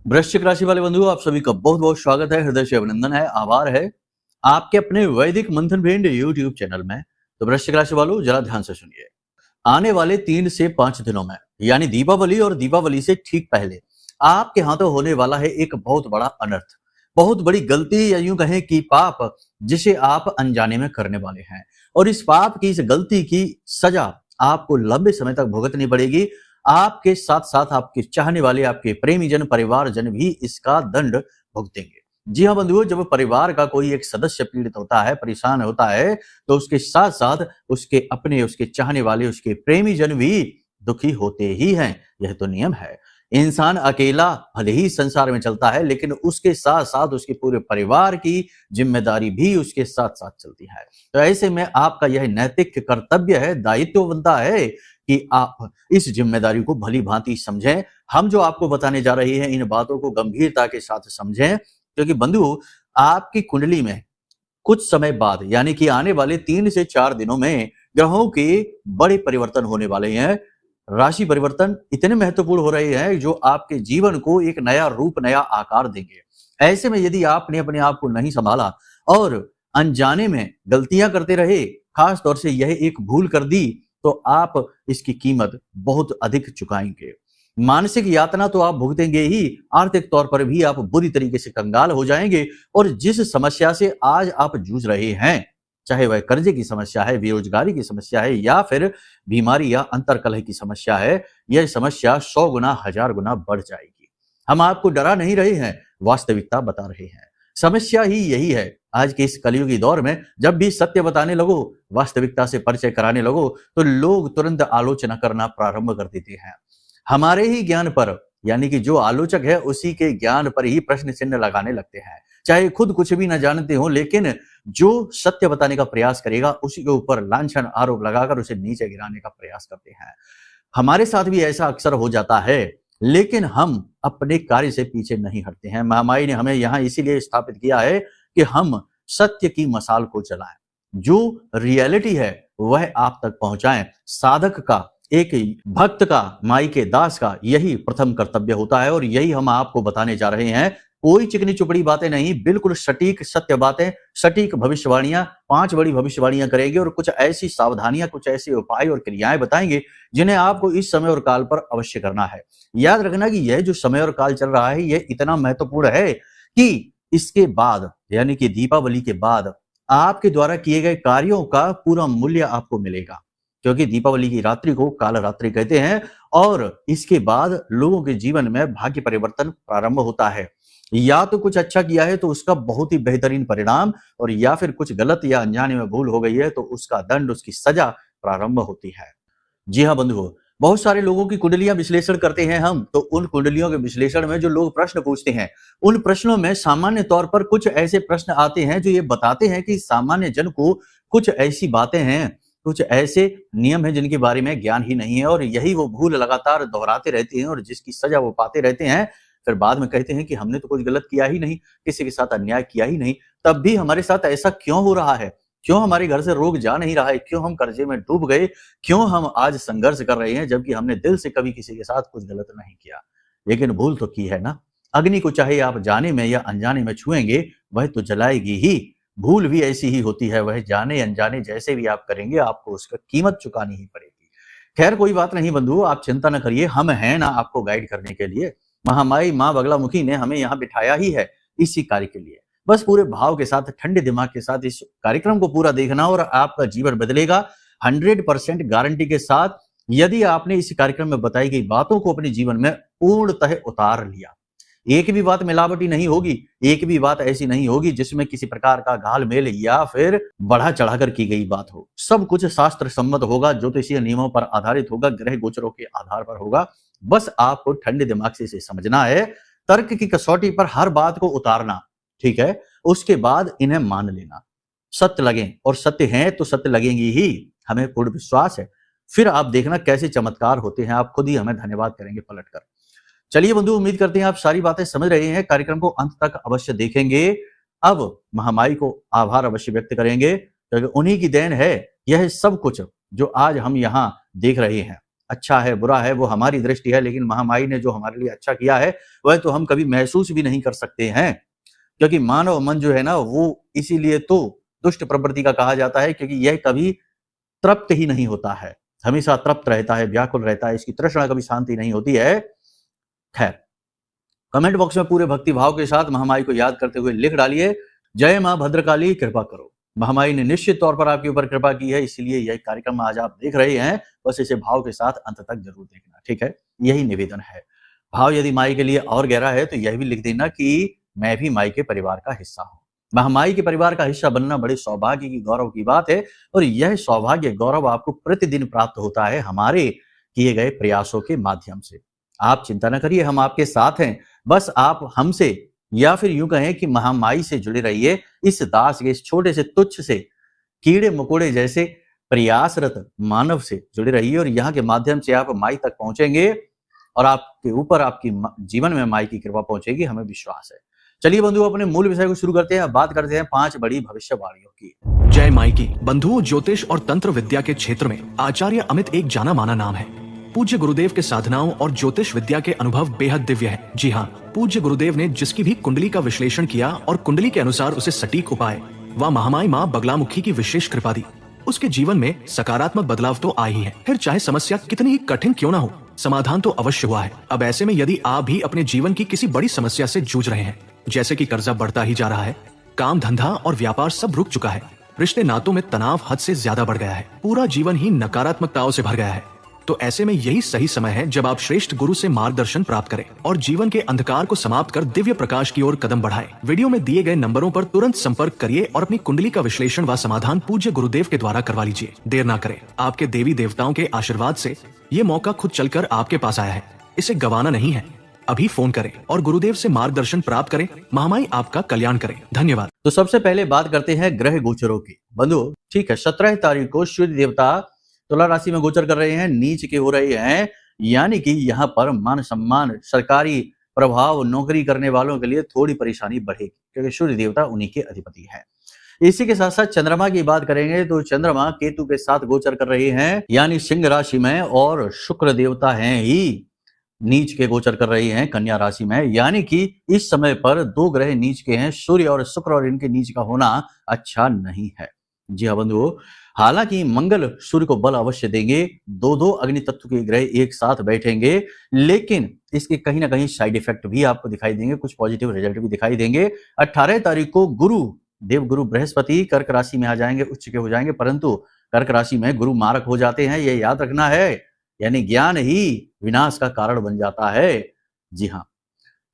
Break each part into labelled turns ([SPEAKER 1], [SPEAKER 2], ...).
[SPEAKER 1] वृश्चिक राशि वाले बंधुओं, आप सभी का बहुत बहुत स्वागत है, हृदय से अभिनंदन है, आभार है आपके अपने वैदिक मंथन भेंड यूट्यूब चैनल में। तो वृश्चिक राशि वालों, जरा ध्यान से सुनिए। आने वाले 3 से 5 दिनों में, यानी दीपावली और दीपावली से ठीक पहले, आपके हाथों होने वाला है एक बहुत बड़ा अनर्थ, बहुत बड़ी गलती, या यूं कहें कि पाप, जिसे आप अनजाने में करने वाले हैं। और इस पाप की, इस गलती की सजा आपको लंबे समय तक भुगतनी पड़ेगी। आपके साथ साथ आपके चाहने वाले, आपके प्रेमीजन, परिवारजन भी इसका दंड भुगतेंगे। जी हाँ बंधुओं, जब परिवार का कोई एक सदस्य पीड़ित होता है, परेशान होता है, तो उसके साथ साथ उसके अपने, उसके चाहने वाले, उसके प्रेमीजन भी दुखी होते ही हैं। यह तो नियम है। इंसान अकेला भले ही संसार में चलता है, लेकिन उसके साथ साथ उसके पूरे परिवार की जिम्मेदारी भी उसके साथ साथ चलती है। तो ऐसे में आपका यह नैतिक कर्तव्य है, दायित्व बनता है कि आप इस जिम्मेदारी को भली भांति समझें। हम जो आपको बताने जा रहे हैं, इन बातों को गंभीरता के साथ समझें, क्योंकि बंधु, आपकी कुंडली में कुछ समय बाद, यानी कि आने वाले 3 से 4 दिनों में ग्रहों के बड़े परिवर्तन होने वाले हैं। राशि परिवर्तन इतने महत्वपूर्ण हो रहे हैं जो आपके जीवन को एक नया रूप, नया आकार देंगे। ऐसे में यदि आपने अपने आप को नहीं संभाला और अनजाने में गलतियां करते रहे, खास तौर से यह एक भूल कर दी, तो आप इसकी कीमत बहुत अधिक चुकाएंगे। मानसिक यातना तो आप भुगतेंगे ही, आर्थिक तौर पर भी आप बुरी तरीके से कंगाल हो जाएंगे। और जिस समस्या से आज आप जूझ रहे हैं, चाहे वह कर्जे की समस्या है, बेरोजगारी की समस्या है, या फिर बीमारी या अंतर्कलह की समस्या है, यह समस्या 100 गुना, 1000 गुना बढ़ जाएगी। हम आपको डरा नहीं रहे हैं, वास्तविकता बता रहे हैं। समस्या ही यही है। आज के इस कलयुगी दौर में जब भी सत्य बताने लगो, वास्तविकता से परिचय कराने लगो, तो लोग तुरंत आलोचना करना प्रारंभ कर देते हैं। हमारे ही ज्ञान पर, यानी कि जो आलोचक है उसी के ज्ञान पर ही प्रश्न चिन्ह लगाने लगते हैं। चाहे खुद कुछ भी न जानते हो, लेकिन जो सत्य बताने का प्रयास करेगा उसी के ऊपर लांछन आरोप लगाकर उसे नीचे गिराने का प्रयास करते हैं। हमारे साथ भी ऐसा अक्सर हो जाता है, लेकिन हम अपने कार्य से पीछे नहीं हटते हैं। महामाई ने हमें यहाँ इसीलिए स्थापित किया है कि हम सत्य की मसाल को जलाएं, जो रियलिटी है वह आप तक पहुंचाएं। साधक का, एक भक्त का, माई के दास का यही प्रथम कर्तव्य होता है, और यही हम आपको बताने जा रहे हैं। कोई चिकनी चुपड़ी बातें नहीं, बिल्कुल सटीक सत्य बातें, सटीक भविष्यवाणियां, 5 बड़ी भविष्यवाणियां करेंगे, और कुछ ऐसी सावधानियां, कुछ ऐसे उपाय और क्रियाएं बताएंगे जिन्हें आपको इस समय और काल पर अवश्य करना है। याद रखना कि यह जो समय और काल चल रहा है, यह इतना महत्वपूर्ण है कि इसके बाद, यानी कि दीपावली के बाद, आपके द्वारा किए गए कार्यों का पूरा मूल्य आपको मिलेगा। क्योंकि दीपावली की रात्रि को काल रात्रि कहते हैं, और इसके बाद लोगों के जीवन में भाग्य परिवर्तन प्रारंभ होता है। या तो कुछ अच्छा किया है तो उसका बहुत ही बेहतरीन परिणाम, और या फिर कुछ गलत या अनजाने में भूल हो गई है तो उसका दंड, उसकी सजा प्रारंभ होती है। जी हाँ बंधुओं, बहुत सारे लोगों की कुंडलियां विश्लेषण करते हैं हम, तो उन कुंडलियों के विश्लेषण में जो लोग प्रश्न पूछते हैं, उन प्रश्नों में सामान्य तौर पर कुछ ऐसे प्रश्न आते हैं जो ये बताते हैं कि सामान्य जन को कुछ ऐसी बातें हैं, कुछ ऐसे नियम हैं जिनके बारे में ज्ञान ही नहीं है, और यही वो भूल लगातार दोहराते रहते हैं, और जिसकी सजा वो पाते रहते हैं। फिर बाद में कहते हैं कि हमने तो कुछ गलत किया ही नहीं, किसी के साथ अन्याय किया ही नहीं, तब भी हमारे साथ ऐसा क्यों हो रहा है? क्यों हमारे घर से रोग जा नहीं रहा है? क्यों हम कर्जे में डूब गए? क्यों हम आज संघर्ष कर रहे हैं, जबकि हमने दिल से कभी किसी के साथ कुछ गलत नहीं किया, लेकिन भूल तो की है ना। अग्नि को चाहे आप जाने में या अनजाने में छुएंगे, वह तो जलाएगी ही। भूल भी ऐसी ही होती है, वह जाने अनजाने जैसे भी आप करेंगे, आपको उसका कीमत चुकानी ही पड़ेगी। खैर कोई बात नहीं बंधु, आप चिंता न करिए, हम हैं ना आपको गाइड करने के लिए। महामाई माँ बगलामुखी ने हमें यहाँ बिठाया ही है इसी कार्य के लिए। बस पूरे भाव के साथ, ठंडे दिमाग के साथ इस कार्यक्रम को पूरा देखना, और आपका जीवन बदलेगा 100% गारंटी के साथ, यदि आपने इस कार्यक्रम में बताई गई बातों को अपने जीवन में पूर्णतः उतार लिया। एक भी बात मिलावटी नहीं होगी, एक भी बात ऐसी नहीं होगी जिसमें किसी प्रकार का घाल-मेल या फिर बढ़ा चढ़ाकर की गई बात हो। सब कुछ शास्त्र सम्मत होगा, ज्योतिषीय नियमों पर आधारित होगा, ग्रह गोचरों के आधार पर होगा। बस आपको ठंडे दिमाग से इसे समझना है, तर्क की कसौटी पर हर बात को उतारना, ठीक है? उसके बाद इन्हें मान लेना। सत्य लगें, और सत्य हैं तो सत्य लगेंगी ही, हमें पूर्ण विश्वास है। फिर आप देखना कैसे चमत्कार होते हैं, आप खुद ही हमें धन्यवाद करेंगे पलटकर। चलिए बंधु, उम्मीद करते हैं आप सारी बातें समझ रहे हैं, कार्यक्रम को अंत तक अवश्य देखेंगे। अब महामाई को आभार अवश्य व्यक्त करेंगे, क्योंकि उन्हीं की देन है यह सब कुछ जो आज हम यहाँ देख रहे हैं। अच्छा है बुरा है वो हमारी दृष्टि है, लेकिन महामाई ने जो हमारे लिए अच्छा किया है वह तो हम कभी महसूस भी नहीं कर सकते हैं। क्योंकि मानव मन जो है ना वो इसीलिए तो दुष्ट प्रवृत्ति का कहा जाता है, क्योंकि यह कभी तृप्त ही नहीं होता है, हमेशा तृप्त रहता है, व्याकुल रहता है, इसकी तृष्णा कभी शांति नहीं होती है। खैर, कमेंट बॉक्स में पूरे भक्ति भाव के साथ महामाई को याद करते हुए लिख डालिए, जय मां भद्रकाली कृपा करो। महामाई ने निश्चित तौर पर आपके ऊपर कृपा की है, इसलिए यह कार्यक्रम आज आप देख रहे हैं, बस इसे भाव के साथ अंत तक जरूर देखना, ठीक है? यही निवेदन है। भाव यदि माई के लिए और गहरा है तो यह भी लिख देना कि मैं भी माई के परिवार का हिस्सा हूं। महामाई के परिवार का हिस्सा बनना बड़े सौभाग्य की, गौरव की बात है, और यह सौभाग्य गौरव आपको प्रतिदिन प्राप्त होता है हमारे किए गए प्रयासों के माध्यम से। आप चिंता न करिए, हम आपके साथ हैं, बस आप हमसे या फिर यूं कहें कि महामाई से जुड़े रहिए। इस दास के, इस छोटे से तुच्छ से कीड़े मकोड़े जैसे प्रयासरत मानव से जुड़े रहिए, और यहाँ के माध्यम से आप माई तक पहुंचेंगे और आपके ऊपर आपकी जीवन में माई की कृपा पहुंचेगी, हमें विश्वास है। चलिए बंधुओं, अपने मूल विषय को शुरू करते हैं। बात करते हैं 5 बड़ी भविष्यवाणियों की।
[SPEAKER 2] जय माई की। बंधुओं, ज्योतिष और तंत्र विद्या के क्षेत्र में आचार्य अमित एक जाना माना नाम है। पूज्य गुरुदेव के साधनाओं और ज्योतिष विद्या के अनुभव बेहद दिव्य है। जी हाँ, पूज्य गुरुदेव ने जिसकी भी कुंडली का विश्लेषण किया और कुंडली के अनुसार उसे सटीक उपाय व महामाई माँ बगलामुखी की विशेष कृपा दी, उसके जीवन में सकारात्मक बदलाव तो आ ही है। फिर चाहे समस्या कितनी ही कठिन क्यों ना हो, समाधान तो अवश्य हुआ है। अब ऐसे में यदि आप भी अपने जीवन की किसी बड़ी समस्या से जूझ रहे हैं, जैसे कि कर्जा बढ़ता ही जा रहा है, काम धंधा और व्यापार सब रुक चुका है, रिश्ते नातों में तनाव हद से ज्यादा बढ़ गया है, पूरा जीवन ही नकारात्मकताओं से भर गया है, तो ऐसे में यही सही समय है जब आप श्रेष्ठ गुरु से मार्गदर्शन प्राप्त करें और जीवन के अंधकार को समाप्त कर दिव्य प्रकाश की ओर कदम बढ़ाएं। वीडियो में दिए गए नंबरों पर तुरंत संपर्क करिए और अपनी कुंडली का विश्लेषण व समाधान पूज्य गुरुदेव के द्वारा करवा लीजिए। देर ना करें, आपके देवी देवताओं के आशीर्वाद से ये मौका खुद चलकर आपके पास आया है, इसे गंवाना नहीं है। अभी फोन करें और गुरुदेव से मार्गदर्शन प्राप्त करें। महामाई आपका कल्याण करें। धन्यवाद।
[SPEAKER 1] तो सबसे पहले बात करते हैं ग्रह गोचरों की। बंधु, ठीक है, 17 तारीख को सूर्य देवता तुला राशि में गोचर कर रहे हैं, नीच के हो रहे हैं, यानी कि यहाँ पर मान सम्मान, सरकारी प्रभाव, नौकरी करने वालों के लिए थोड़ी परेशानी बढ़ेगी, क्योंकि सूर्य देवता उन्हीं के अधिपति हैं। इसी के साथ साथ चंद्रमा की बात करेंगे तो चंद्रमा केतु के साथ गोचर कर रहे हैं, यानी सिंह राशि में, और शुक्र देवता हैं ही नीच के गोचर कर रही हैं कन्या राशि में, यानी कि इस समय पर 2 ग्रह नीच के हैं, सूर्य और शुक्र, और इनके नीच का होना अच्छा नहीं है। जी हाँ बंधुओं, हालांकि मंगल सूर्य को बल अवश्य देंगे, 2 अग्नि तत्व के ग्रह एक साथ बैठेंगे, लेकिन इसके कहीं ना कहीं साइड इफेक्ट भी आपको दिखाई देंगे, कुछ पॉजिटिव रिजल्ट भी दिखाई देंगे। 18 तारीख को गुरु, देव गुरु बृहस्पति कर्क राशि में आ जाएंगे, उच्च के हो जाएंगे, परंतु कर्क राशि में गुरु मारक हो जाते हैं, ये याद रखना है, यानी ज्ञान ही विनाश का कारण बन जाता है। जी हाँ,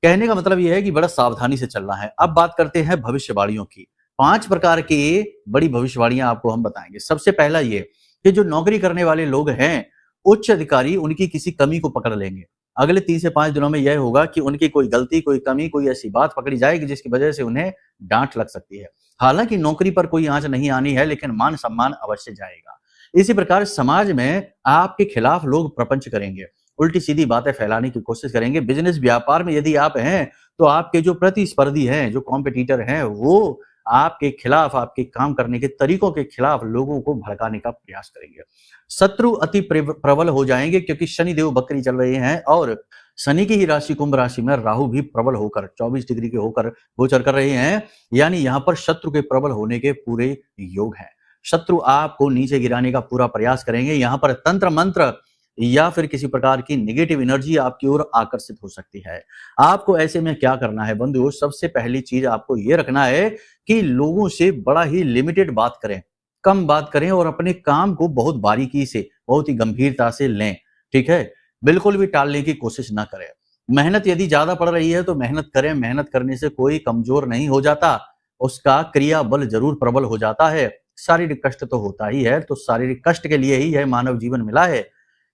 [SPEAKER 1] कहने का मतलब यह है कि बड़ा सावधानी से चलना है। अब बात करते हैं भविष्यवाणियों की। 5 प्रकार की बड़ी भविष्यवाणियां आपको हम बताएंगे। सबसे पहला ये कि जो नौकरी करने वाले लोग हैं, उच्च अधिकारी उनकी किसी कमी को पकड़ लेंगे। अगले 3 से 5 दिनों में यह होगा कि उनकी कोई गलती, कोई कमी, कोई ऐसी बात पकड़ी जाएगी जिसकी वजह से उन्हें डांट लग सकती है। हालांकि नौकरी पर कोई आंच नहीं आनी है, लेकिन मान सम्मान अवश्य जाएगा। इसी प्रकार समाज में आपके खिलाफ लोग प्रपंच करेंगे, उल्टी सीधी बातें फैलाने की कोशिश करेंगे। बिजनेस व्यापार में यदि आप हैं तो आपके जो प्रतिस्पर्धी हैं, जो कॉम्पिटिटर हैं, वो आपके खिलाफ, आपके काम करने के तरीकों के खिलाफ लोगों को भड़काने का प्रयास करेंगे। शत्रु अति प्रबल हो जाएंगे, क्योंकि शनि देव बकरी चल रहे हैं, और शनि की ही राशि कुंभ राशि में राहु भी प्रबल होकर 24 डिग्री के होकर गोचर कर रहे हैं, यानी यहाँ पर शत्रु के प्रबल होने के पूरे योग हैं। शत्रु आपको नीचे गिराने का पूरा प्रयास करेंगे। यहाँ पर तंत्र मंत्र या फिर किसी प्रकार की नेगेटिव एनर्जी आपकी ओर आकर्षित हो सकती है। आपको ऐसे में क्या करना है बंधुओं? सबसे पहली चीज आपको ये रखना है कि लोगों से बड़ा ही लिमिटेड बात करें, कम बात करें, और अपने काम को बहुत बारीकी से, बहुत ही गंभीरता से लें। ठीक है, बिल्कुल भी टालने की कोशिश ना करें। मेहनत यदि ज्यादा पड़ रही है तो मेहनत करें, मेहनत करने से कोई कमजोर नहीं हो जाता, उसका क्रिया बल जरूर प्रबल हो जाता है। शारीरिक कष्ट तो होता ही है, तो शारीरिक कष्ट के लिए ही यह मानव जीवन मिला है।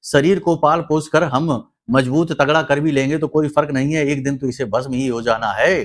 [SPEAKER 1] शरीर को पाल पोस कर हम मजबूत तगड़ा कर भी लेंगे तो कोई फर्क नहीं है, एक दिन तो इसे भस्म ही हो जाना है।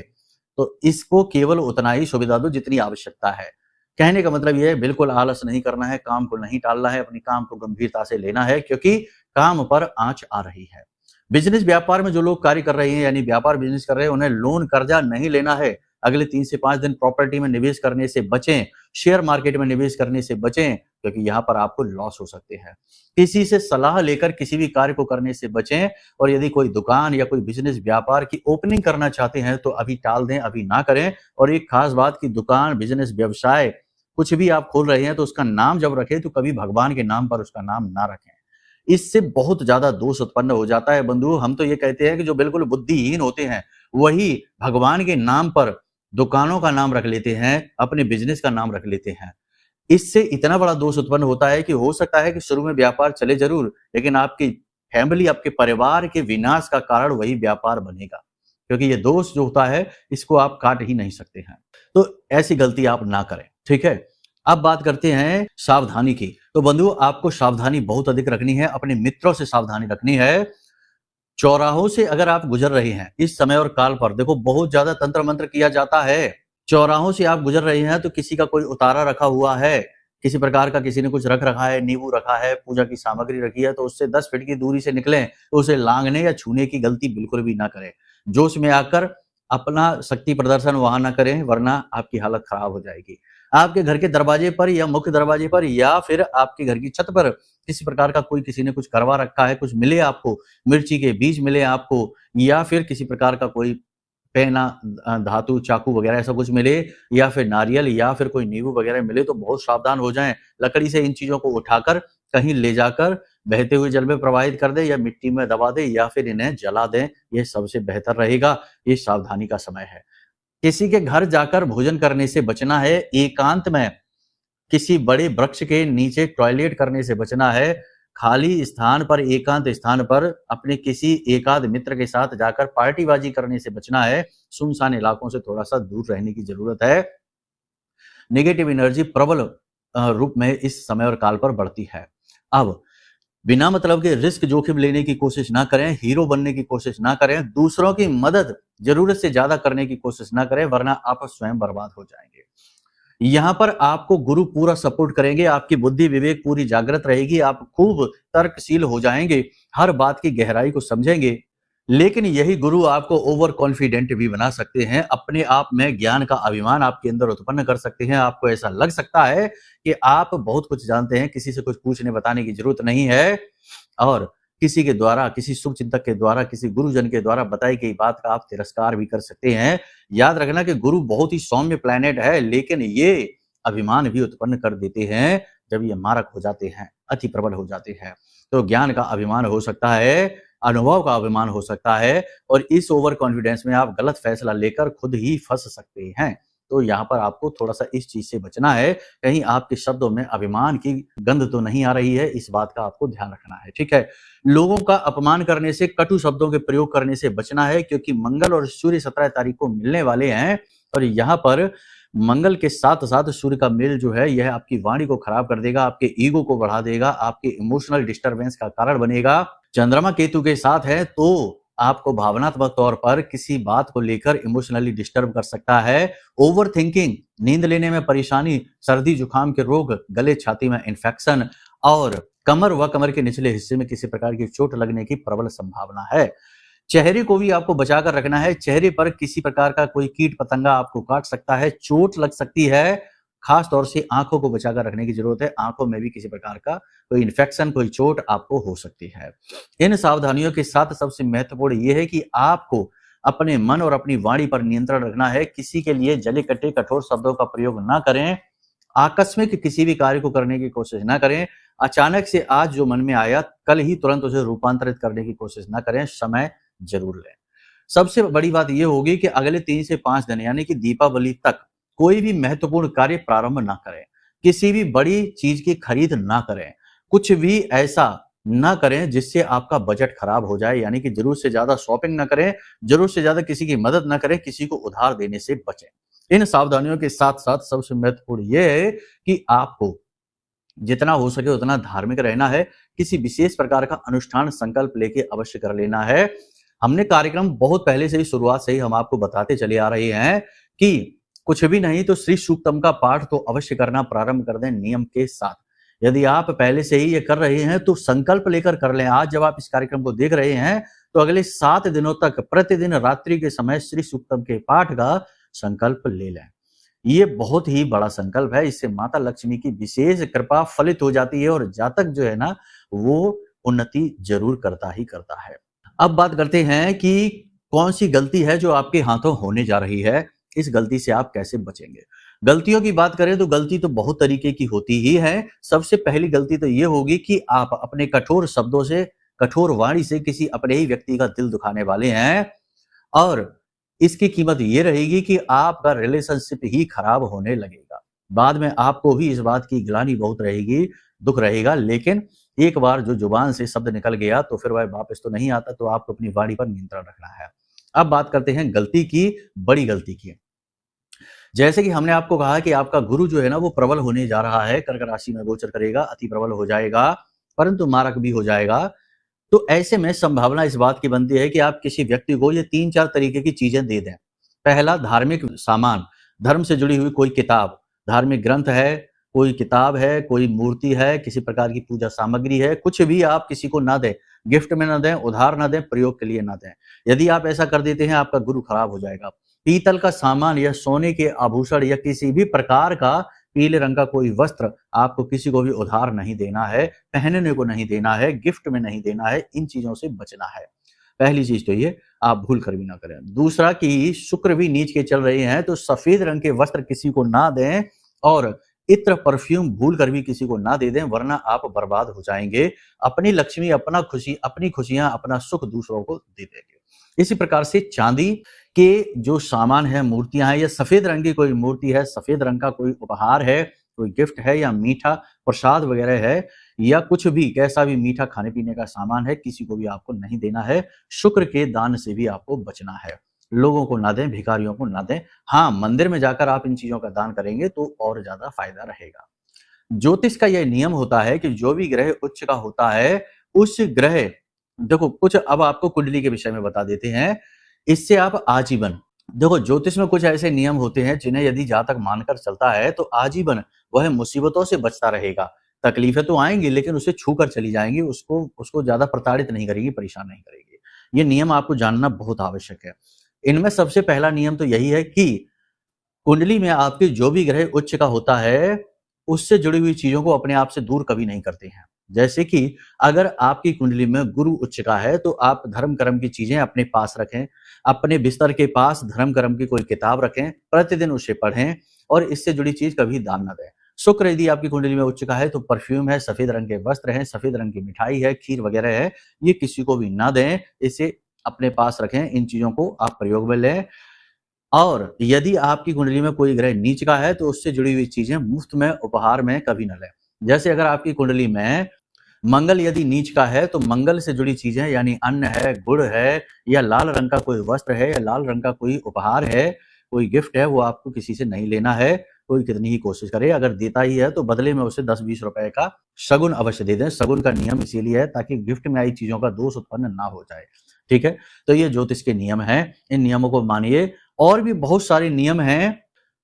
[SPEAKER 1] तो इसको केवल उतना ही सुविधा दो जितनी आवश्यकता है। कहने का मतलब यह है, बिल्कुल आलस नहीं करना है, काम को नहीं टालना है, अपनी काम को गंभीरता से लेना है, क्योंकि काम पर आंच आ रही है। बिजनेस व्यापार में जो लोग कार्य कर रहे हैं, यानी व्यापार बिजनेस कर रहे हैं, उन्हें लोन कर्जा नहीं लेना है। अगले 3 से 5 दिन प्रॉपर्टी में निवेश करने से बचें, शेयर मार्केट में निवेश करने से बचें, क्योंकि यहाँ पर आपको लॉस हो सकते हैं। किसी से सलाह लेकर किसी भी कार्य को करने से बचें, और यदि कोई दुकान या कोई बिजनेस व्यापार की ओपनिंग करना चाहते हैं तो अभी टाल दें, अभी ना करें। और एक खास बात कि दुकान, बिजनेस, व्यवसाय कुछ भी आप खोल रहे हैं तो उसका नाम जब रखें तो कभी भगवान के नाम पर उसका नाम ना रखें। इससे बहुत ज्यादा दोष उत्पन्न हो जाता है बंधु। हम तो ये कहते हैं कि जो बिल्कुल बुद्धिहीन होते हैं वही भगवान के नाम पर दुकानों का नाम रख लेते हैं, अपने बिजनेस का नाम रख लेते हैं। इससे इतना बड़ा दोष उत्पन्न होता है कि हो सकता है कि शुरू में व्यापार चले जरूर, लेकिन आपकी फैमिली, आपके परिवार के विनाश का कारण वही व्यापार बनेगा, क्योंकि ये दोष जो होता है इसको आप काट ही नहीं सकते हैं। तो ऐसी गलती आप ना करें, ठीक है। अब बात करते हैं सावधानी की। तो बंधु, आपको सावधानी बहुत अधिक रखनी है, अपने मित्रों से सावधानी रखनी है। चौराहों से अगर आप गुजर रहे हैं इस समय और काल पर, देखो बहुत ज्यादा तंत्र मंत्र किया जाता है। चौराहों से आप गुजर रहे हैं तो किसी का कोई उतारा रखा हुआ है, किसी प्रकार का किसी ने कुछ रख रखा है, नींबू रखा है, पूजा की सामग्री रखी है, तो उससे 10 फीट की दूरी से निकलें, तो उसे लांघने या छूने की गलती बिल्कुल भी ना करें। जोश में आकर अपना शक्ति प्रदर्शन वहां ना करें, वरना आपकी हालत खराब हो जाएगी। आपके घर के दरवाजे पर या मुख्य दरवाजे पर या फिर आपके घर की छत पर किसी प्रकार का कोई, किसी ने कुछ करवा रखा है, कुछ मिले आपको, मिर्ची के बीज मिले आपको, या फिर किसी प्रकार का कोई पेना, धातु, चाकू वगैरह ऐसा कुछ मिले, या फिर नारियल या फिर कोई नींबू वगैरह मिले, तो बहुत सावधान हो जाएं। लकड़ी से इन चीजों को उठाकर कहीं ले जाकर बहते हुए जल में प्रवाहित कर दे, या मिट्टी में दबा दे, या फिर इन्हें जला दें। यह सबसे बेहतर रहेगा। ये सावधानी का समय है। किसी के घर जाकर भोजन करने से बचना है। एकांत में किसी बड़े वृक्ष के नीचे टॉयलेट करने से बचना है। खाली स्थान पर, एकांत स्थान पर अपने किसी एकाध मित्र के साथ जाकर पार्टीबाजी करने से बचना है। सुनसान इलाकों से थोड़ा सा दूर रहने की जरूरत है। नेगेटिव एनर्जी प्रबल रूप में इस समय और काल पर बढ़ती है। अब बिना मतलब के रिस्क, जोखिम लेने की कोशिश ना करें, हीरो बनने की कोशिश ना करें, दूसरों की मदद जरूरत से ज्यादा करने की कोशिश ना करें, वरना आप स्वयं बर्बाद हो जाएंगे। यहाँ पर आपको गुरु पूरा सपोर्ट करेंगे, आपकी बुद्धि विवेक पूरी जागृत रहेगी, आप खूब तर्कशील हो जाएंगे, हर बात की गहराई को समझेंगे। लेकिन यही गुरु आपको ओवर कॉन्फिडेंट भी बना सकते हैं, अपने आप में ज्ञान का अभिमान आपके अंदर उत्पन्न कर सकते हैं। आपको ऐसा लग सकता है कि आप बहुत कुछ जानते हैं, किसी से कुछ पूछने बताने की जरूरत नहीं है, और किसी के द्वारा, किसी शुभ चिंतक के द्वारा, किसी गुरुजन के द्वारा बताई गई बात का आप तिरस्कार भी कर सकते हैं। याद रखना कि गुरु बहुत ही सौम्य प्लैनेट है, लेकिन ये अभिमान भी उत्पन्न कर देते हैं जब ये मारक हो जाते हैं, अति प्रबल हो जाते हैं। तो ज्ञान का अभिमान हो सकता है, अनुभव का अभिमान हो सकता है, और इस ओवर कॉन्फिडेंस में आप गलत फैसला लेकर खुद ही फंस सकते हैं। तो यहाँ पर आपको थोड़ा सा इस चीज से बचना है। कहीं आपके शब्दों में अभिमान की गंध तो नहीं आ रही है, इस बात का आपको ध्यान रखना है, ठीक है। लोगों का अपमान करने से, कटु शब्दों के प्रयोग करने से बचना है, क्योंकि मंगल और सूर्य 17 तारीख को मिलने वाले हैं, और यहाँ पर मंगल के साथ साथ सूर्य का मेल जो है यह आपकी वाणी को खराब कर देगा, आपके ईगो को बढ़ा देगा, आपके इमोशनल डिस्टरबेंस का कारण बनेगा। चंद्रमा केतु के साथ है तो आपको भावनात्मक तौर पर किसी बात को लेकर इमोशनली डिस्टर्ब कर सकता है। ओवर थिंकिंग, नींद लेने में परेशानी, सर्दी जुकाम के रोग, गले छाती में इंफेक्शन, और कमर व कमर के निचले हिस्से में किसी प्रकार की चोट लगने की प्रबल संभावना है। चेहरे को भी आपको बचाकर रखना है। चेहरे पर किसी प्रकार का कोई कीट पतंगा आपको काट सकता है, चोट लग सकती है। खास तौर से आंखों को बचाकर रखने की जरूरत है। आंखों में भी किसी प्रकार का कोई इन्फेक्शन, कोई चोट आपको हो सकती है। इन सावधानियों के साथ सबसे महत्वपूर्ण यह है कि आपको अपने मन और अपनी वाणी पर नियंत्रण रखना है। किसी के लिए जले कटे कठोर शब्दों का प्रयोग ना करें। आकस्मिक किसी भी कार्य को करने की कोशिश ना करें। अचानक से आज जो मन में आया कल ही तुरंत उसे रूपांतरित करने की कोशिश ना करें, समय जरूर लें। सबसे बड़ी बात यह होगी कि अगले 3 से 5 दिन यानी कि दीपावली तक कोई भी महत्वपूर्ण कार्य प्रारंभ ना करें, किसी भी बड़ी चीज की खरीद ना करें, कुछ भी ऐसा ना करें जिससे आपका बजट खराब हो जाए, यानी कि जरूरत से ज्यादा शॉपिंग ना करें, जरूरत से ज्यादा किसी की मदद ना करें, किसी को उधार देने से बचें। इन सावधानियों के साथ साथ सबसे महत्वपूर्ण यह है कि आपको जितना हो सके उतना धार्मिक रहना है। किसी विशेष प्रकार का अनुष्ठान संकल्प लेके अवश्य कर लेना है। हमने कार्यक्रम बहुत पहले से ही, शुरुआत से ही हम आपको बताते चले आ रहे हैं कि कुछ भी नहीं तो श्री सूक्तम का पाठ तो अवश्य करना प्रारंभ कर दें नियम के साथ। यदि आप पहले से ही ये कर रहे हैं तो संकल्प लेकर कर लें। आज जब आप इस कार्यक्रम को देख रहे हैं तो अगले 7 दिनों तक प्रतिदिन रात्रि के समय श्री सूक्तम के पाठ का संकल्प ले लें। ये बहुत ही बड़ा संकल्प है। इससे माता लक्ष्मी की विशेष कृपा फलित हो जाती है और जातक जो है ना वो उन्नति जरूर करता ही करता है। अब बात करते हैं कि कौन सी गलती है जो आपके हाथों होने जा रही है, इस गलती से आप कैसे बचेंगे। गलतियों की बात करें तो गलती तो बहुत तरीके की होती ही है। सबसे पहली गलती तो ये होगी कि आप अपने कठोर शब्दों से, कठोर वाणी से किसी अपने ही व्यक्ति का दिल दुखाने वाले हैं और इसकी कीमत ये रहेगी कि आपका रिलेशनशिप ही खराब होने लगेगा। बाद में आपको भी इस बात की ग्लानि बहुत रहेगी, दुख रहेगा, लेकिन एक बार जो जुबान से शब्द निकल गया तो फिर वह वापस तो नहीं आता, तो आपको अपनी वाणी पर नियंत्रण रखना है। अब बात करते हैं गलती की, बड़ी गलती की। जैसे कि हमने आपको कहा कि आपका गुरु जो है ना वो प्रबल होने जा रहा है, कर्क राशि में गोचर करेगा, अति प्रबल हो जाएगा, परंतु मारक भी हो जाएगा। तो ऐसे में संभावना इस बात की बनती है कि आप किसी व्यक्ति को ये 3-4 तरीके की चीजें दे दें। पहला, धार्मिक सामान, धर्म से जुड़ी हुई कोई किताब, धार्मिक ग्रंथ है, कोई किताब है, कोई मूर्ति है, किसी प्रकार की पूजा सामग्री है, कुछ भी आप किसी को ना दें, गिफ्ट में ना दें, उधार ना दें, प्रयोग के लिए ना दें। यदि आप ऐसा कर देते हैं आपका गुरु खराब हो जाएगा। पीतल का सामान या सोने के आभूषण या किसी भी प्रकार का पीले रंग का कोई वस्त्र आपको किसी को भी उधार नहीं देना है, पहनने को नहीं देना है, गिफ्ट में नहीं देना है, इन चीजों से बचना है। पहली चीज तो ये आप भूल कर भी ना करें। दूसरा कि शुक्र भी नीच के चल रहे हैं तो सफेद रंग के वस्त्र किसी को ना दें और इत्र परफ्यूम भूल कर भी किसी को ना दे दें, वरना आप बर्बाद हो जाएंगे। अपनी लक्ष्मी, अपनी खुशियां, अपना सुख दूसरों को दे देंगे। इसी प्रकार से चांदी के जो सामान है, मूर्तियां हैं, या सफेद रंग की कोई मूर्ति है, सफेद रंग का कोई उपहार है, कोई गिफ्ट है या मीठा प्रसाद वगैरह है या कुछ भी कैसा भी मीठा खाने पीने का सामान है, किसी को भी आपको नहीं देना है। शुक्र के दान से भी आपको बचना है। लोगों को ना दें, भिखारियों को ना दें। हाँ, मंदिर में जाकर आप इन चीजों का दान करेंगे तो और ज्यादा फायदा रहेगा। ज्योतिष का यह नियम होता है कि जो भी ग्रह उच्च का होता है, उस ग्रह, देखो कुछ अब आपको कुंडली के विषय में बता देते हैं, इससे आप आजीवन, देखो ज्योतिष में कुछ ऐसे नियम होते हैं जिन्हें यदि जातक मानकर चलता है तो आजीवन वह मुसीबतों से बचता रहेगा। तकलीफें तो आएंगी लेकिन उसे छू कर चली जाएंगी, उसको ज्यादा प्रताड़ित नहीं करेगी, परेशान नहीं करेगी। ये नियम आपको जानना बहुत आवश्यक है। इनमें सबसे पहला नियम तो यही है कि कुंडली में आपके जो भी ग्रह उच्च का होता है उससे जुड़ी हुई चीजों को अपने आप से दूर कभी नहीं करते हैं। जैसे कि अगर आपकी कुंडली में गुरु उच्च का है तो आप धर्म कर्म की चीजें अपने पास रखें, अपने बिस्तर के पास धर्म कर्म की कोई किताब रखें, प्रतिदिन उसे पढ़ें और इससे जुड़ी चीज कभी दान न दें। शुक्र यदि आपकी कुंडली में उच्च का है तो परफ्यूम है, सफेद रंग के वस्त्र हैं, सफेद रंग की मिठाई है, खीर वगैरह है, ये किसी को भी ना दें, इसे अपने पास रखें, इन चीजों को आप प्रयोग में लें। और यदि आपकी कुंडली में कोई ग्रह नीच का है तो उससे जुड़ी हुई चीजें मुफ्त में उपहार में कभी न लें। जैसे अगर आपकी कुंडली में मंगल यदि नीच का है तो मंगल से जुड़ी चीजें यानी अन्न है, गुड़ है या लाल रंग का कोई वस्त्र है या लाल रंग का कोई उपहार है, कोई गिफ्ट है, वो आपको किसी से नहीं लेना है। कोई कितनी ही कोशिश करे, अगर देता ही है तो बदले में उसे 10-20 रुपए का शगुन अवश्य दे दें। शगुन का नियम इसीलिए है ताकि गिफ्ट में आई चीजों का दोष उत्पन्न ना हो जाए। ठीक है, तो ये ज्योतिष के नियम हैं, इन नियमों को मानिए। और भी बहुत सारे नियम हैं।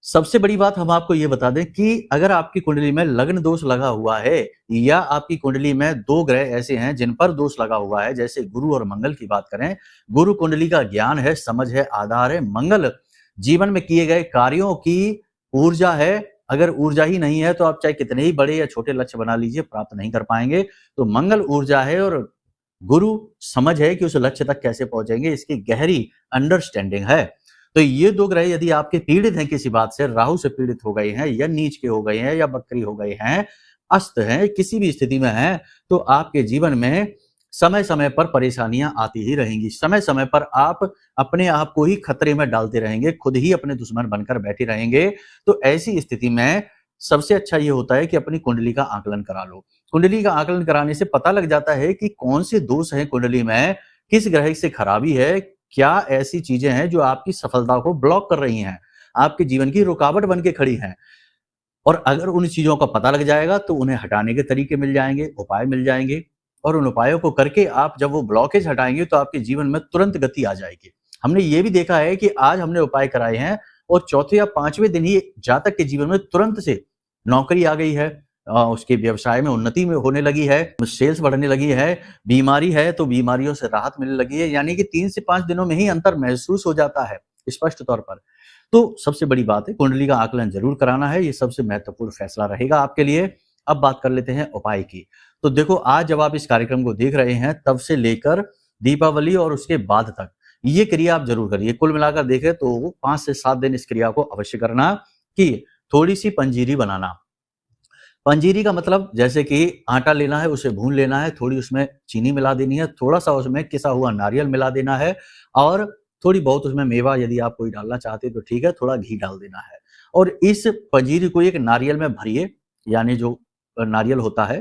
[SPEAKER 1] सबसे बड़ी बात हम आपको ये बता दें कि अगर आपकी कुंडली में लग्न दोष लगा हुआ है या आपकी कुंडली में 2 ग्रह ऐसे हैं जिन पर दोष लगा हुआ है, जैसे गुरु और मंगल की बात करें, गुरु कुंडली का ज्ञान है, समझ है, आधार है, मंगल जीवन में किए गए कार्यों की ऊर्जा है। अगर ऊर्जा ही नहीं है तो आप चाहे कितने ही बड़े या छोटे लक्ष्य बना लीजिए, प्राप्त नहीं कर पाएंगे। तो मंगल ऊर्जा है और गुरु समझ है कि उस लक्ष्य तक कैसे पहुंचेंगे, इसकी गहरी अंडरस्टैंडिंग है। तो ये 2 ग्रह यदि आपके पीड़ित हैं किसी बात से, राहु से पीड़ित हो गए हैं या नीच के हो गए हैं या बकरी हो गए हैं, अस्त हैं, किसी भी स्थिति में हैं, तो आपके जीवन में समय समय पर परेशानियां आती ही रहेंगी। समय समय पर आप अपने आप को ही खतरे में डालते रहेंगे, खुद ही अपने दुश्मन बनकर बैठे रहेंगे। तो ऐसी स्थिति में सबसे अच्छा ये होता है कि अपनी कुंडली का आकलन करा लो। कुंडली का आकलन कराने से पता लग जाता है कि कौन से दोष हैं कुंडली में, किस ग्रह से खराबी है, क्या ऐसी चीजें हैं जो आपकी सफलता को ब्लॉक कर रही हैं, आपके जीवन की रुकावट बन के खड़ी हैं। और अगर उन चीजों का पता लग जाएगा तो उन्हें हटाने के तरीके मिल जाएंगे, उपाय मिल जाएंगे, और उन उपायों को करके आप जब वो ब्लॉकेज हटाएंगे तो आपके जीवन में तुरंत गति आ जाएगी। हमने ये भी देखा है कि आज हमने उपाय कराए हैं और चौथे या 5वें दिन ही जातक के जीवन में तुरंत से नौकरी आ गई है, उसके व्यवसाय में उन्नति में होने लगी है, सेल्स बढ़ने लगी है, बीमारी है तो बीमारियों से राहत मिलने लगी है। यानी कि 3 से 5 दिनों में ही अंतर महसूस हो जाता है। स्पष्ट तौर पर। तो सबसे बड़ी बात है कुंडली का आकलन जरूर कराना है, ये सबसे महत्वपूर्ण फैसला रहेगा आपके लिए। अब बात कर लेते हैं उपाय की। तो देखो, आज जब आप इस कार्यक्रम को देख रहे हैं तब से लेकर दीपावली और उसके बाद तक ये क्रिया आप जरूर करिए। कुल मिलाकर देखें तो 5 से 7 दिन इस क्रिया को अवश्य करना कि थोड़ी सी पंजीरी बनाना। पंजीरी का मतलब जैसे कि आटा लेना है, उसे भून लेना है, थोड़ी उसमें चीनी मिला देनी है, थोड़ा सा उसमें किसा हुआ नारियल मिला देना है और थोड़ी बहुत उसमें मेवा यदि आप कोई डालना चाहते हैं तो ठीक है, थोड़ा घी डाल देना है। और इस पंजीरी को एक नारियल में भरिए, यानी जो नारियल होता है,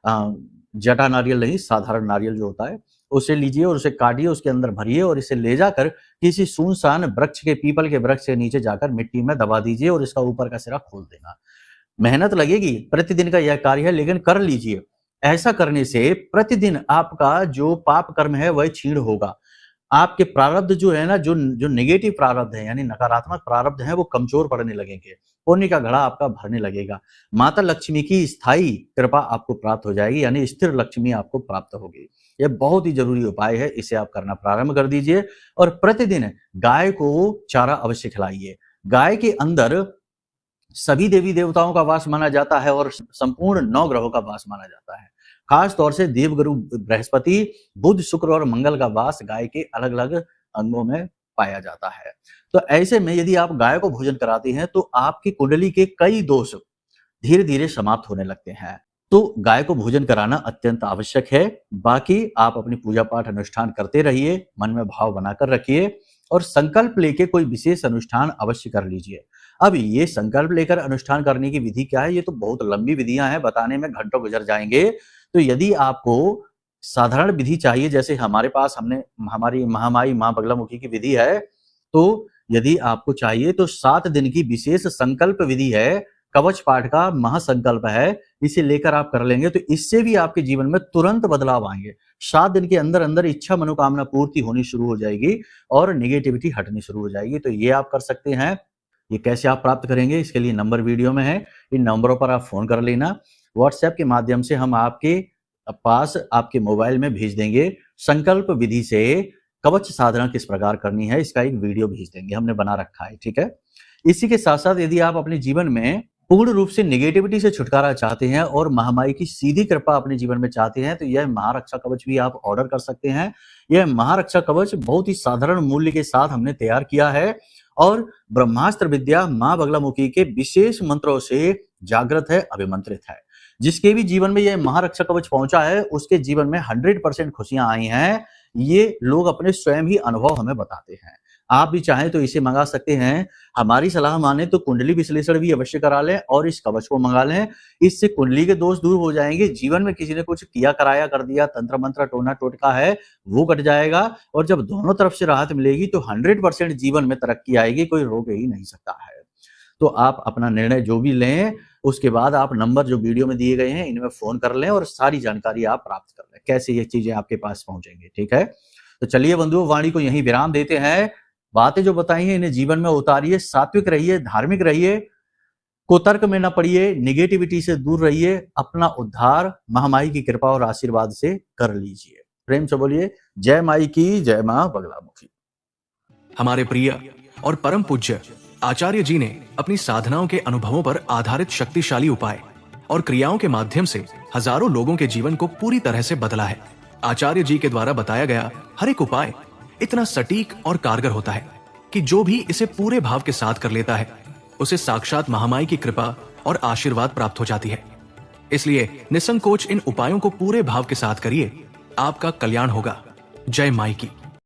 [SPEAKER 1] जटा नारियल नहीं, साधारण नारियल जो होता है उसे लीजिए और उसे काटिए, उसके अंदर भरिए और इसे ले जाकर किसी सुनसान वृक्ष के, पीपल के वृक्ष के नीचे जाकर मिट्टी में दबा दीजिए और इसका ऊपर का सिरा खोल देना। मेहनत लगेगी, प्रतिदिन का यह कार्य है, लेकिन कर लीजिए। ऐसा करने से प्रतिदिन आपका जो पाप कर्म है वह क्षीण होगा। आपके प्रारब्ध जो है ना, जो नेगेटिव प्रारब्ध है यानी नकारात्मक प्रारब्ध है, वो कमजोर पड़ने लगेंगे, पुण्य का घड़ा आपका भरने लगेगा। माता लक्ष्मी की स्थायी कृपा आपको प्राप्त हो जाएगी, यानी स्थिर लक्ष्मी आपको प्राप्त होगी। यह बहुत ही जरूरी उपाय है, इसे आप करना प्रारंभ कर दीजिए और प्रतिदिन गाय को चारा अवश्य खिलाइए। गाय के अंदर सभी देवी देवताओं का वास माना जाता है और संपूर्ण 9 ग्रहों का वास माना जाता है। खास तौर से देवगुरु बृहस्पति, बुध, शुक्र और मंगल का वास गाय के अलग अलग अंगों में पाया जाता है। तो ऐसे में यदि आप गाय को भोजन कराते हैं तो आपकी कुंडली के कई दोष धीरे धीरे समाप्त होने लगते हैं। तो गाय को भोजन कराना अत्यंत आवश्यक है। बाकी आप अपनी पूजा पाठ अनुष्ठान करते रहिए, मन में भाव बनाकर रखिए और संकल्प लेके कोई विशेष अनुष्ठान अवश्य कर लीजिए। अब ये संकल्प लेकर अनुष्ठान करने की विधि क्या है, ये तो बहुत लंबी विधियां हैं, बताने में घंटों गुजर जाएंगे। तो यदि आपको साधारण विधि चाहिए, जैसे हमारे पास हमारी महामाई मां बगलामुखी की विधि है, तो यदि आपको चाहिए तो 7 दिन की विशेष संकल्प विधि है, कवच पाठ का महासंकल्प है, इसे लेकर आप कर लेंगे तो इससे भी आपके जीवन में तुरंत बदलाव आएंगे। 7 दिन के अंदर अंदर इच्छा मनोकामना पूर्ति होनी शुरू हो जाएगी और नेगेटिविटी हटनी शुरू हो जाएगी। तो ये आप कर सकते हैं। ये कैसे आप प्राप्त करेंगे, इसके लिए नंबर वीडियो में है, इन नंबरों पर आप फोन कर लेना। व्हाट्सएप के माध्यम से हम आपके पास आपके मोबाइल में भेज देंगे संकल्प विधि से कवच साधना किस प्रकार करनी है, इसका एक वीडियो भेज देंगे, हमने बना रखा है, ठीक है। इसी के साथ साथ यदि आप अपने जीवन में पूर्ण रूप से नेगेटिविटी से छुटकारा चाहते हैं और महामाई की सीधी कृपा अपने जीवन में चाहते हैं तो यह महारक्षा कवच भी आप ऑर्डर कर सकते हैं। यह महारक्षा कवच बहुत ही साधारण मूल्य के साथ हमने तैयार किया है और ब्रह्मास्त्र विद्या मां बगलामुखी के विशेष मंत्रों से जागृत है, अभिमंत्रित है। जिसके भी जीवन में यह महारक्षा कवच पहुंचा है उसके जीवन में 100% खुशियां आई हैं। ये लोग अपने स्वयं ही अनुभव हमें बताते हैं। आप भी चाहें तो इसे मंगा सकते हैं। हमारी सलाह माने तो कुंडली विश्लेषण भी अवश्य करा लें और इस कवच को मंगा लें। इससे कुंडली के दोष दूर हो जाएंगे। जीवन में किसी ने कुछ किया कराया कर दिया, तंत्र मंत्र टोना टोटका है, वो कट जाएगा और जब दोनों तरफ से राहत मिलेगी तो 100% जीवन में तरक्की आएगी, कोई रोक ही नहीं सकता है। तो आप अपना निर्णय जो भी लें उसके बाद आप नंबर जो वीडियो में दिए गए हैं इनमें फोन कर लें और सारी जानकारी आप प्राप्त कर लें कैसे ये चीजें आपके पास पहुंचेंगी, ठीक है। तो चलिए बंधुओं, वाणी को यहीं विराम देते हैं। बातें जो बताई हैं इन्हें जीवन में उतारिए, सात्विक रहिए, धार्मिक रहिए, कुतर्क में न पड़िए, निगेटिविटी से दूर रहिए, अपना उद्धार महामाई की कृपा और आशीर्वाद से कर लीजिए। प्रेम से बोलिए जय माई की, जय मां बगलामुखी।
[SPEAKER 2] हमारे प्रिय और परम पूज्य आचार्य जी ने अपनी साधनाओं के अनुभवों पर आधारित शक्तिशाली उपाय और क्रियाओं के माध्यम से हजारों लोगों के जीवन को पूरी तरह से बदला है। आचार्य जी के द्वारा बताया गया हर एक उपाय इतना सटीक और कारगर होता है कि जो भी इसे पूरे भाव के साथ कर लेता है उसे साक्षात महामाई की कृपा और आशीर्वाद प्राप्त हो जाती है। इसलिए निसंकोच इन उपायों को पूरे भाव के साथ करिए, आपका कल्याण होगा। जय माई की।